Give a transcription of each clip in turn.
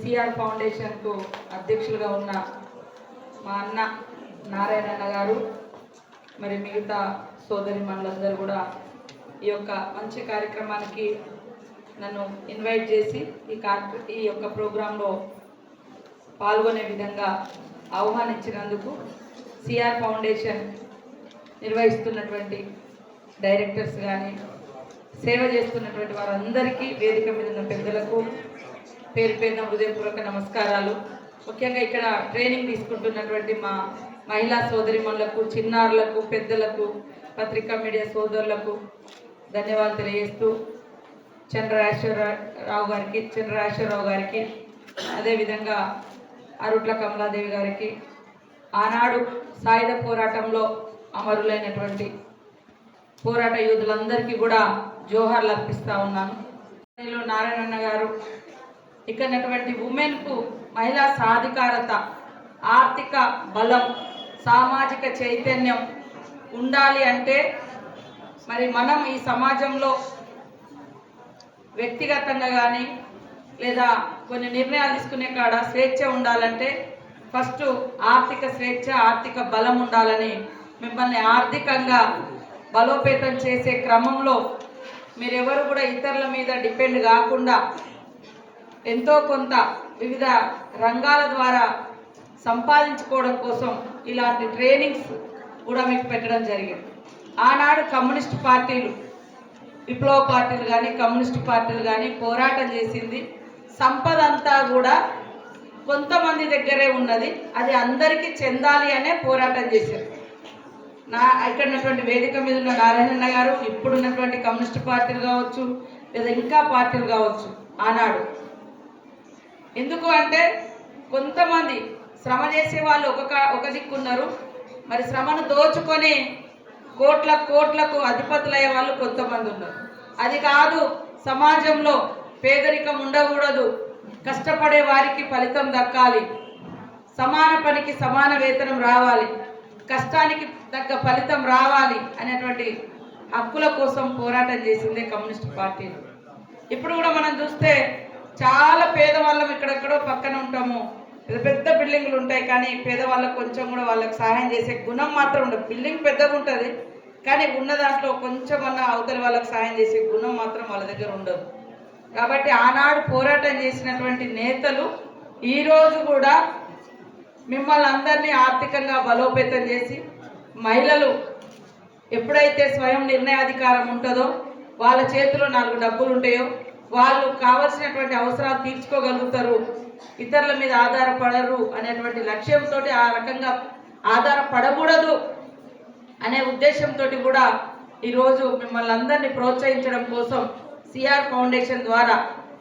CR ఫౌండేషన్కు అధ్యక్షులుగా ఉన్న మా అన్న నారాయణ గారు మరి మిగతా సోదరి మనులందరూ కూడా ఈ యొక్క మంచి కార్యక్రమానికి నన్ను ఇన్వైట్ చేసి ఈ యొక్క ప్రోగ్రాంలో పాల్గొనే విధంగా ఆహ్వానించినందుకు సిఆర్ ఫౌండేషన్ నిర్వహిస్తున్నటువంటి డైరెక్టర్స్ కానీ సేవ చేస్తున్నటువంటి వారందరికీ వేదిక మీద ఉన్న పెద్దలకు పేరు పేరున హృదయపూర్వక నమస్కారాలు. ముఖ్యంగా ఇక్కడ ట్రైనింగ్ తీసుకుంటున్నటువంటి మా మహిళా సోదరిమణులకు, చిన్నారులకు, పెద్దలకు, పత్రికా మీడియా సోదరులకు ధన్యవాదాలు తెలియజేస్తూ చంద్రరాజేశ్వరరావు గారికి అదేవిధంగా అరుట్ల కమలాదేవి గారికి ఆనాడు సాయుధ పోరాటంలో అమరులైనటువంటి పోరాట యోధులందరికీ కూడా జోహార్లు అర్పిస్తూ ఉన్నాను. నారాయణ గారు ఇక్కడటువంటి ఉమెన్కు మహిళా సాధికారత, ఆర్థిక బలం, సామాజిక చైతన్యం ఉండాలి అంటే మరి మనం ఈ సమాజంలో వ్యక్తిగతంగా కానీ లేదా కొన్ని నిర్ణయాలు తీసుకునే కాడ స్వేచ్ఛ ఉండాలంటే ఫస్ట్ ఆర్థిక స్వేచ్ఛ, ఆర్థిక బలం ఉండాలని మిమ్మల్ని ఆర్థికంగా బలోపేతం చేసే క్రమంలో మీరెవరు కూడా ఇతరుల మీద డిపెండ్ కాకుండా ఎంతో కొంత వివిధ రంగాల ద్వారా సంపాదించుకోవడం కోసం ఇలాంటి ట్రైనింగ్స్ కూడా మీకు పెట్టడం జరిగింది. ఆనాడు కమ్యూనిస్ట్ పార్టీలు, విప్లవ పార్టీలు కానీ కమ్యూనిస్ట్ పార్టీలు కానీ పోరాటం చేసింది సంపద అంతా కూడా కొంతమంది దగ్గరే ఉన్నది, అది అందరికీ చెందాలి అనే పోరాటం చేశారు. ఇక్కడ ఉన్నటువంటి వేదిక మీద ఉన్న నారాయణ గారు ఇప్పుడున్నటువంటి కమ్యూనిస్ట్ పార్టీలు కావచ్చు లేదా ఇంకా పార్టీలు కావచ్చు ఆనాడు ఎందుకు అంటే కొంతమంది శ్రమ చేసే వాళ్ళు ఒక దిక్కున్నారు, మరి శ్రమను దోచుకొని కోట్లకు అధిపతులయ్యే వాళ్ళు కొంతమంది ఉన్నారు. అది కాదు, సమాజంలో పేదరికం ఉండకూడదు, కష్టపడే వారికి ఫలితం దక్కాలి, సమాన పనికి సమాన వేతనం రావాలి, కష్టానికి తగ్గ ఫలితం రావాలి అనేటువంటి హక్కుల కోసం పోరాటం చేసిందే కమ్యూనిస్ట్ పార్టీలు. ఇప్పుడు కూడా మనం చూస్తే చాలా పేదవాళ్ళం ఇక్కడెక్కడో పక్కన ఉంటాము, పెద్ద బిల్డింగ్లు ఉంటాయి కానీ పేదవాళ్ళకు కొంచెం కూడా వాళ్ళకి సహాయం చేసే గుణం మాత్రం ఉండదు. బిల్డింగ్ పెద్దగా ఉంటుంది కానీ ఉన్న దాంట్లో కొంచెమన్నా అవతలి వాళ్ళకి సహాయం చేసే గుణం మాత్రం వాళ్ళ దగ్గర ఉండదు. కాబట్టి ఆనాడు పోరాటం చేసినటువంటి నేతలు ఈరోజు కూడా మిమ్మల్ని అందరినీ ఆర్థికంగా బలోపేతం చేసి మహిళలు ఎప్పుడైతే స్వయం నిర్ణయాధికారం ఉంటుందో, వాళ్ళ చేతిలో 4 డబ్బులు ఉంటాయో, వాళ్ళు కావలసినటువంటి అవసరాలు తీర్చుకోగలుగుతారు, ఇతరుల మీద ఆధారపడరు అనేటువంటి లక్ష్యంతో ఆ రకంగా ఆధారపడకూడదు అనే ఉద్దేశంతో కూడా ఈరోజు మిమ్మల్ని అందరినీ ప్రోత్సహించడం కోసం సిఆర్ ఫౌండేషన్ ద్వారా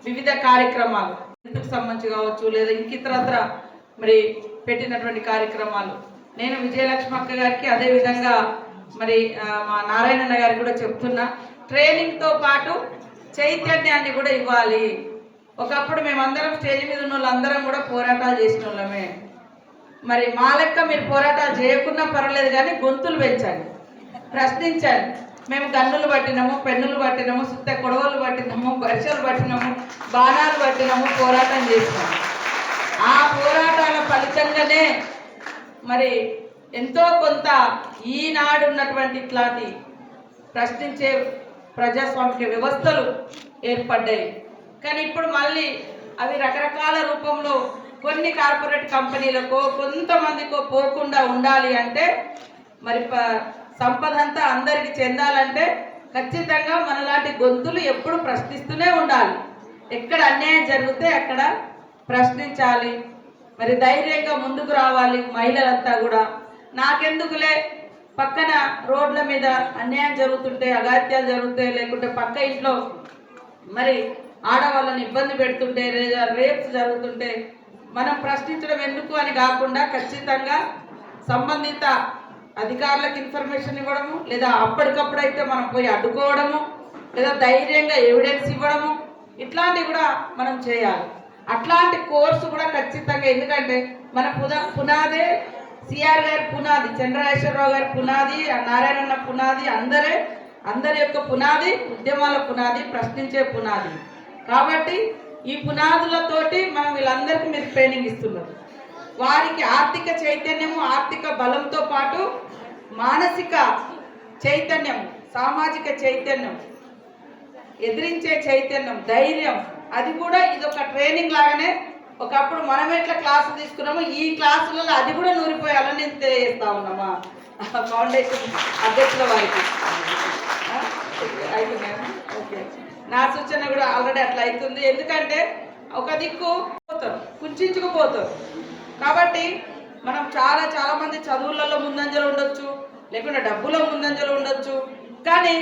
వివిధ కార్యక్రమాలు హెల్త్కి సంబంధించి కావచ్చు లేదా ఇంకితరత్ర మరి పెట్టినటువంటి కార్యక్రమాలు నేను విజయలక్ష్మక్క గారికి అదేవిధంగా మరి మా నారాయణ గారికి కూడా చెప్తున్నా, ట్రైనింగ్తో పాటు చైతన్యాన్ని కూడా ఇవ్వాలి. ఒకప్పుడు మేమందరం స్టేజ్ మీద ఉన్న వాళ్ళందరం కూడా పోరాటాలు చేసిన వాళ్ళమే. మరి మా లెక్క మీరు పోరాటాలు చేయకున్నా పర్వాలేదు కానీ గొంతులు పెంచండి, ప్రశ్నించండి. మేము గన్నులు పట్టినాము, పెన్నులు పట్టినాము, సుత్త కొడవలు పట్టినాము, బరిసెలు పట్టినాము, బాణాలు పట్టినాము, పోరాటం చేసినాము. ఆ పోరాటాల ఫలితంగానే మరి ఎంతో కొంత ఈనాడు ఉన్నటువంటి ఇట్లాంటి ప్రశ్నించే ప్రజాస్వామిక వ్యవస్థలు ఏర్పడ్డాయి. కానీ ఇప్పుడు మళ్ళీ అవి రకరకాల రూపంలో కొన్ని కార్పొరేట్ కంపెనీలకో కొంతమందికో పోకుండా ఉండాలి అంటే మరి సంపద అంతా అందరికి చెందాలంటే ఖచ్చితంగా మనలాంటి గొంతులు ఎప్పుడు ప్రశ్నిస్తూనే ఉండాలి. ఎక్కడ అన్యాయం జరిగితే అక్కడ ప్రశ్నించాలి, మరి ధైర్యంగా ముందుకు రావాలి. మహిళలంతా కూడా నాకెందుకులే, పక్కన రోడ్ల మీద అన్యాయం జరుగుతుంటే, అగాత్యాలు జరుగుతాయి, లేకుంటే పక్క ఇంట్లో మరి ఆడవాళ్ళని ఇబ్బంది పెడుతుంటే లేదా రేప్స్ జరుగుతుంటే మనం ప్రశ్నించడం ఎందుకు అని కాకుండా ఖచ్చితంగా సంబంధిత అధికారులకు ఇన్ఫర్మేషన్ ఇవ్వడము, లేదా అప్పటికప్పుడైతే మనం పోయి అడ్డుకోవడము, లేదా ధైర్యంగా ఎవిడెన్స్ ఇవ్వడము, ఇట్లాంటివి కూడా మనం చేయాలి. అట్లాంటి కోర్సు కూడా ఖచ్చితంగా, ఎందుకంటే మన పునాదే సిఆర్ గారి పునాది, చంద్రరాజేశ్వరరావు గారి పునాది, నారాయణ పునాది, అందరి యొక్క పునాది ఉద్యమాల పునాది, ప్రశ్నించే పునాది. కాబట్టి ఈ పునాదులతోటి మనం వీళ్ళందరికీ మీరు ట్రైనింగ్ ఇస్తున్నారు. వారికి ఆర్థిక చైతన్యము, ఆర్థిక బలంతో పాటు మానసిక చైతన్యం, సామాజిక చైతన్యం, ఎదిరించే చైతన్యం, ధైర్యం, అది కూడా ఇదొక ట్రైనింగ్ లాగానే. ఒకప్పుడు మనం ఎట్లా క్లాసు తీసుకున్నామో ఈ క్లాసులలో అది కూడా నూరిపోయాలని నేను తెలియజేస్తా ఉన్నామా ఫౌండేషన్ అధ్యక్షుల వారికి. అయిపోయినా? ఓకే, నా సూచన కూడా ఆల్రెడీ అట్లా అవుతుంది. ఎందుకంటే ఒక దిక్కు పోతారు, కుంచుకుపోతారు. కాబట్టి మనం చాలా మంది చదువులలో ముందంజలో ఉండొచ్చు, లేకుంటే డబ్బులో ముందంజలో ఉండొచ్చు, కానీ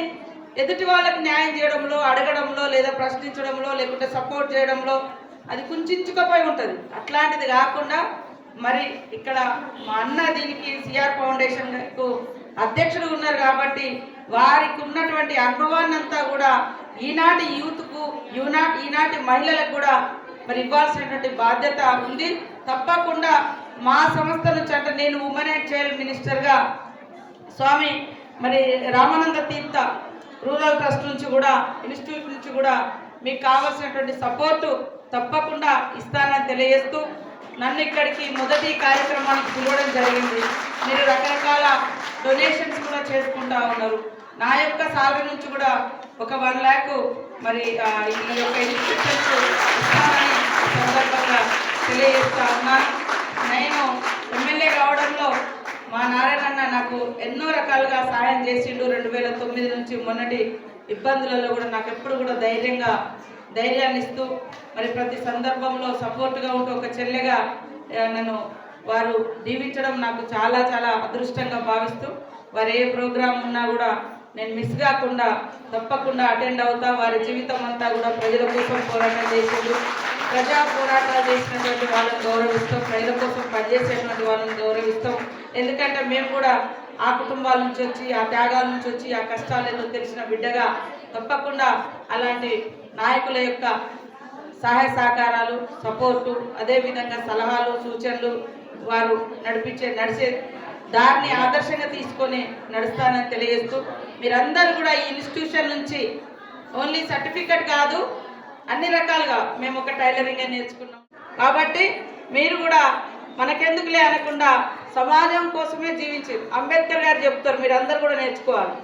ఎదుటి వాళ్ళకి న్యాయం చేయడంలో, అడగడంలో, లేదా ప్రశ్నించడంలో, లేకుంటే సపోర్ట్ చేయడంలో అది కుంచుకుపోయి ఉంటుంది. అట్లాంటిది కాకుండా మరి ఇక్కడ మా అన్న దీనికి సిఆర్ ఫౌండేషన్కు అధ్యక్షుడు ఉన్నారు కాబట్టి వారికి ఉన్నటువంటి అనుభవాన్ని అంతా కూడా ఈనాటి యూత్కు, ఈనాటి మహిళలకు కూడా మరి ఇవ్వాల్సినటువంటి బాధ్యత ఉంది. తప్పకుండా మా సంస్థ నుంచి, అంటే నేను ఉమెన్ అండ్ చైల్డ్ మినిస్టర్గా స్వామి మరి రామానంద తీర్థ రూరల్ ట్రస్ట్ నుంచి కూడా, ఇన్స్టిట్యూట్ నుంచి కూడా మీకు కావాల్సినటువంటి సపోర్టు తప్పకుండా ఇస్తానని తెలియజేస్తూ, నన్ను ఇక్కడికి మొదటి కార్యక్రమానికి పిలవడం జరిగింది. మీరు రకరకాల డొనేషన్స్ కూడా చేసుకుంటా ఉన్నారు. నా యొక్క సాలరీ నుంచి కూడా ఒక 1 lakh మరి ఈ యొక్క ఇన్స్టిట్యూషన్స్ ఇస్తానని సందర్భంగా తెలియజేస్తా ఉన్నాను. నేను ఎమ్మెల్యే కావడంలో మా నారాయణ నాకు ఎన్నో రకాలుగా సహాయం చేసిండు. 2009 నుంచి మొన్నటి ఇబ్బందులలో కూడా నాకు ఎప్పుడు కూడా ధైర్యాన్ని ఇస్తూ మరి ప్రతి సందర్భంలో సపోర్ట్గా ఉంటూ ఒక చెల్లెగా నన్ను వారు దీవించడం నాకు చాలా అదృష్టంగా భావిస్తూ, వారు ఏ ప్రోగ్రాం ఉన్నా కూడా నేను మిస్ కాకుండా తప్పకుండా అటెండ్ అవుతా. వారి జీవితం అంతా కూడా ప్రజల కోసం పోరాటం చేసిండు. ప్రజా పోరాటాలు చేసినటువంటి వాళ్ళని గౌరవిస్తాం, ప్రజల కోసం పనిచేసేటువంటి వాళ్ళని గౌరవిస్తాం. ఎందుకంటే మేము కూడా ఆ కుటుంబాల నుంచి వచ్చి, ఆ త్యాగాల నుంచి వచ్చి, ఆ కష్టాలు ఏదో తెలిసిన బిడ్డగా తప్పకుండా అలాంటి నాయకుల యొక్క సహాయ సహకారాలు, సపోర్టు, అదేవిధంగా సలహాలు, సూచనలు, వారు నడిచే దాన్ని ఆదర్శంగా తీసుకొని నడుస్తానని తెలియజేస్తూ, మీరందరూ కూడా ఈ ఇన్స్టిట్యూషన్ నుంచి ఓన్లీ సర్టిఫికెట్ కాదు, అన్ని రకాలుగా మేము ఒక టైలరింగ్ నేర్చుకున్నాం కాబట్టి మీరు కూడా మనకెందుకులే అనకుండా సమాజం కోసమే జీవించారు. అంబేద్కర్ గారు చెప్తారు, మీరందరూ కూడా నేర్చుకోవాలి.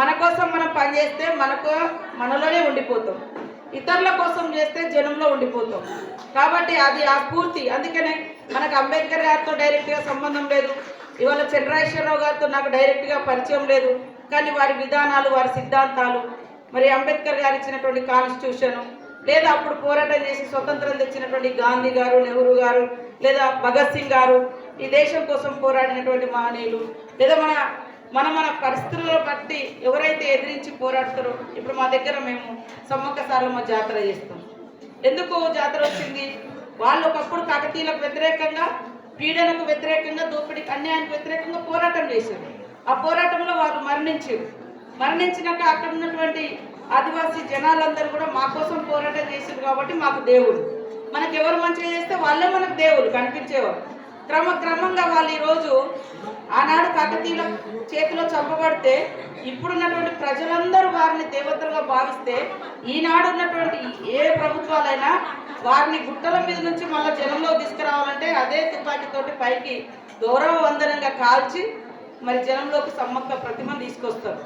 మన కోసం మనం పనిచేస్తే మనలోనే ఉండిపోతాం, ఇతరుల కోసం చేస్తే జనంలో ఉండిపోతాం. కాబట్టి అది ఆ స్ఫూర్తి. అందుకనే మనకు అంబేద్కర్ గారితో డైరెక్ట్గా సంబంధం లేదు, ఇవాళ చంద్రశేఖరరావు గారితో నాకు డైరెక్ట్గా పరిచయం లేదు, కానీ వారి విధానాలు, వారి సిద్ధాంతాలు, మరి అంబేద్కర్ గారు ఇచ్చినటువంటి కాన్స్టిట్యూషను, లేదా అప్పుడు పోరాటం చేసి స్వతంత్రం తెచ్చినటువంటి గాంధీ గారు, నెహ్రూ గారు, లేదా భగత్ సింగ్ గారు, ఈ దేశం కోసం పోరాడినటువంటి మహనీయులు, లేదా మన పరిస్థితులను బట్టి ఎవరైతే ఎదిరించి పోరాడతారో. ఇప్పుడు మా దగ్గర మేము సమ్మక్క సారలమ్మ జాతర చేస్తాం. ఎందుకు జాతర వచ్చింది? వాళ్ళు ఒకప్పుడు కాకతీయులకు వ్యతిరేకంగా, పీడనకు వ్యతిరేకంగా, దోపిడీకి, అన్యాయానికి వ్యతిరేకంగా పోరాటం చేశారు. ఆ పోరాటంలో వారు మరణించినాక అక్కడ ఉన్నటువంటి ఆదివాసీ జనాలందరూ కూడా మా కోసం పోరాటం చేశారు కాబట్టి మాకు దేవుడు. మనకు ఎవరు మంచిగా చేస్తే వాళ్ళే మనకు దేవుడు కనిపించేవారు. క్రమంగా వాళ్ళు ఈరోజు ఆనాడు కాకతీయుల చేతిలో చంపబడితే ఇప్పుడున్నటువంటి ప్రజలందరూ వారిని దేవతలుగా భావిస్తే, ఈనాడు ఉన్నటువంటి ఏ ప్రభుత్వాలైనా వారిని గుట్టల మీద నుంచి మళ్ళీ జనంలో తీసుకురావాలంటే అదే తుపాకీతోటి పైకి గౌరవ వందనంగా కాల్చి మరి జనంలోకి సమ్మక్క ప్రతిమను తీసుకొస్తారు.